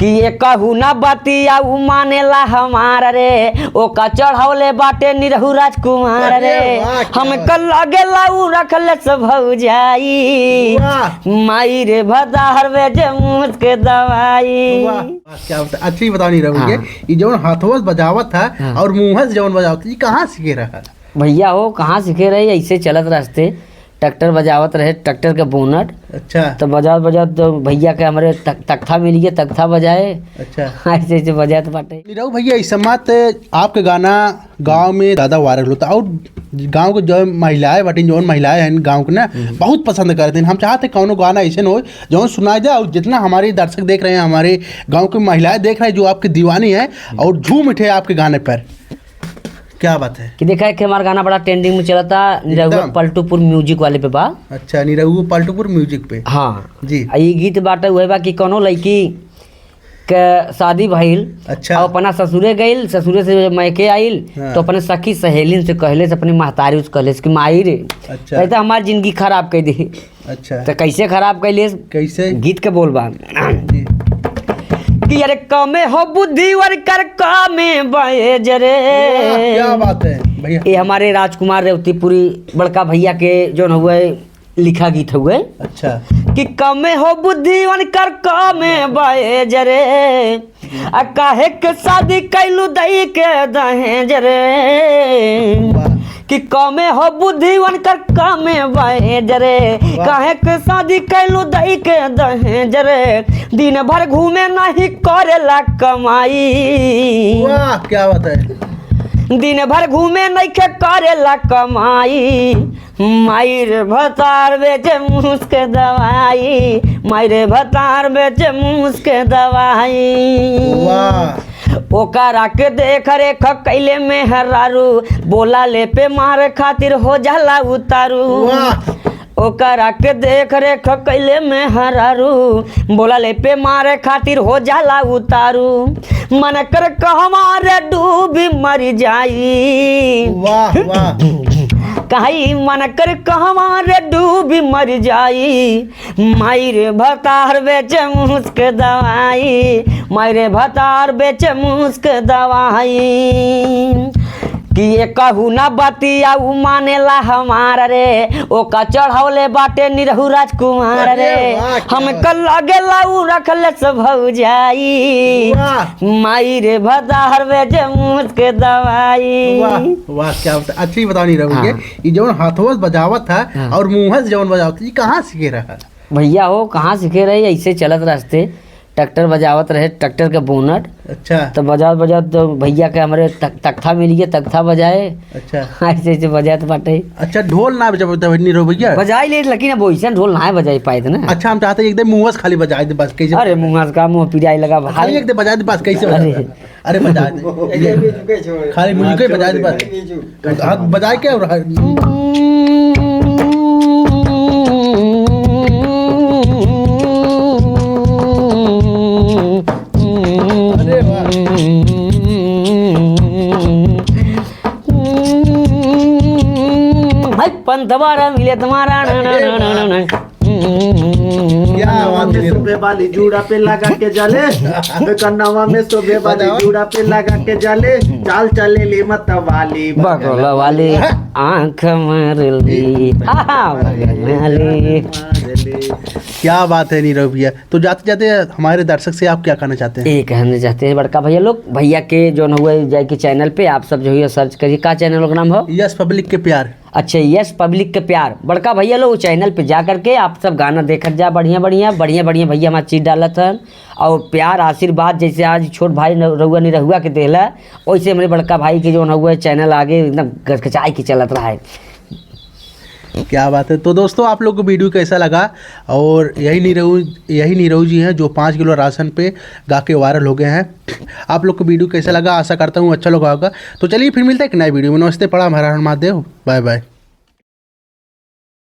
कि ये कहू ना बतिया उ मानेला हमार रे, ओका चढ़ौले बाटे निरहु राजकुमार रे, हमका लगेला उ रखले सब भौजाई, माई रे भदार वे जे मुझ के दवाई। क्या अच्छी बता नहीं रहा ये जौन हाथों बजावत था और मुँह से जौन बजावत ये कहाँ सीखे रहा भैया? हो कहाँ सीखे रहे, ऐसे चलत रास्ते ट्रैक्टर बजावत रहे, ट्रैक्टर के बोनट। अच्छा। तो बजात बजात तो भैया के हमारे तख्ता मिल गया, तख्ता बजाए। अच्छा। ऐसे ऐसे बजात बाटे। निरहु भैया इस समय आपके गाना गांव में ज़्यादा वायरल होता और गांव के जो महिलाएं बाटी जो महिलाएं हैं गांव के ना बहुत पसंद करते हैं। हम चाहते कौनो गाना ऐसे हो जो सुनाई जाए और जितना हमारे दर्शक देख रहे हैं, हमारे गाँव की महिलाएं देख रहे हैं जो आपकी दीवानी है और झूम उठे आपके गाने पर। क्या बात है कि देखा है कि हमारा गाना बड़ा ट्रेंडिंग में चला था निरहु पलटूपुर म्यूजिक वाले पे बा। अच्छा, निरहु पलटूपुर म्यूजिक पे। हाँ जी। ये गीत बाटे हुए बा कि कोनो लड़की के शादी भइल। अच्छा। और अपना ससुरे गइल, ससुरे से मैके आइल। हाँ। तो अपने सखी सहेलिन से कहले से अपनी महतारी से कहले कि माई रे। अच्छा। तो हमारी जिंदगी खराब कर दी। अच्छा। तो कैसे खराब कैले, कैसे गीत के बोल बा कि अरे कमे हो बुद्धि वर कर कामे बहेज रे। क्या बात है भैया? ये हमारे राजकुमार रेवतीपुरी बड़का भैया के जो हुए लिखा गीत हुए। अच्छा। कि कमे हो बुद्धि वर कर कामे बहेज रे, आ काहे के शादी कैलू दई के दहेज रे, कि कमे हो बुद्धि वनकर कामे बहेज रे, काहे के शादी कैलू दई के दहेज रे, दिन भर घूमे नहीं करेला कमाई। वाह क्या बात है। दिन भर घूमे नहीं के करेला कमाई, माई रे भतार बेचे मुझ के दवाई, माई रे भतार बेचे मुझ के दवाई। वाह। ओकरा के देख रेख कैले में हरारू, बोला ले पे मारे खातिर हो जाला उतारू। ओकरा के देख रेख कैले में हरारू, बोला ले पे मारे खातिर हो जाला उतारू, मन कर कहमारे डूबी मर जाई। वाह वाह। कहीं मन कर कहमारे डूबी मर जाई, माई रे भतार बेचे मुस्क दवाई, माई रे भतार बेचे मुस्क दवाई। कि ये कहू ना बतिया उ मानेला हमार रे, ओका चढ़ौले बाटे निरहु राजकुमार रे, हमका लगेला उ रखले सब भौजाई, माई रे भतार बेचे मुस्क दवाई। वाह क्या अच्छी बता नहीं रहा ये जौन हाथों से बजावत था और मुँह से जौन बजावत ये कहाँ सीखे रहा भैया? हो कहाँ सीखे रहे, ऐसे चलत रास्ते ट्रैक्टर बजावत रहे, ट्रैक्टर के बोनट। अच्छा। तो बजात बजात तो भैया के हमारे तख्ता मिल गया, तख्ता बजाए। अच्छा। ऐसे ऐसे बजात बाटे। अच्छा, ढोल ना बजाता भैया? बजाई ले, लेकिन अब वैसे ढोल ना बजाई पाए थे ना। अच्छा, हम चाहते एकदम मुँह से खाली बजा दे बस। कैसे? अरे मुँह का मुँह पिराई लगा भाई, एकदम बजा दे बस। कैसे? अरे बजा दे खाली मुझे बजा दे बस, हाथ बजाए क्या। पंथवारा मिले तुम्हारा सुबह वाली जूड़ा पे लगा के जले, कन्नावा में सुबह वाली जूड़ा पे लगा के जले, चाल चले ली मत वाली बगल वाली आँख मारली। क्या बात है नीरव भैया। तो जाते जाते हमारे दर्शक से आप क्या कहना चाहते हैं? ये कहना चाहते हैं बड़का भैया लोग, भैया के जो हुए जाए के चैनल पे आप सब जो है सर्च करिए। क्या चैनल का नाम हो? यस पब्लिक के प्यार। अच्छा, यस पब्लिक के प्यार। बड़का भैया लोग चैनल पे जा करके आप सब गाना देखत जा, बढ़िया बढ़िया बढ़िया बढ़िया भैया हमारा चीज डालत है और प्यार आशीर्वाद जैसे आज छोट भाई रहुआ निरहुआ के देला, वैसे हमारे बड़का भाई के जो हुआ चैनल आगे एकदम गचगचाई के चलत रहा है। क्या बात है। तो दोस्तों आप लोग को वीडियो कैसा लगा? और यही नीरहु जी हैं जो 5 किलो राशन पे गा के वायरल हो गए हैं। आप लोग को वीडियो कैसा लगा? आशा करता हूँ अच्छा लगा होगा। तो चलिए फिर मिलते हैं एक नए वीडियो में। नमस्ते, प्रणाम, हर हर महादेव, बाय बाय।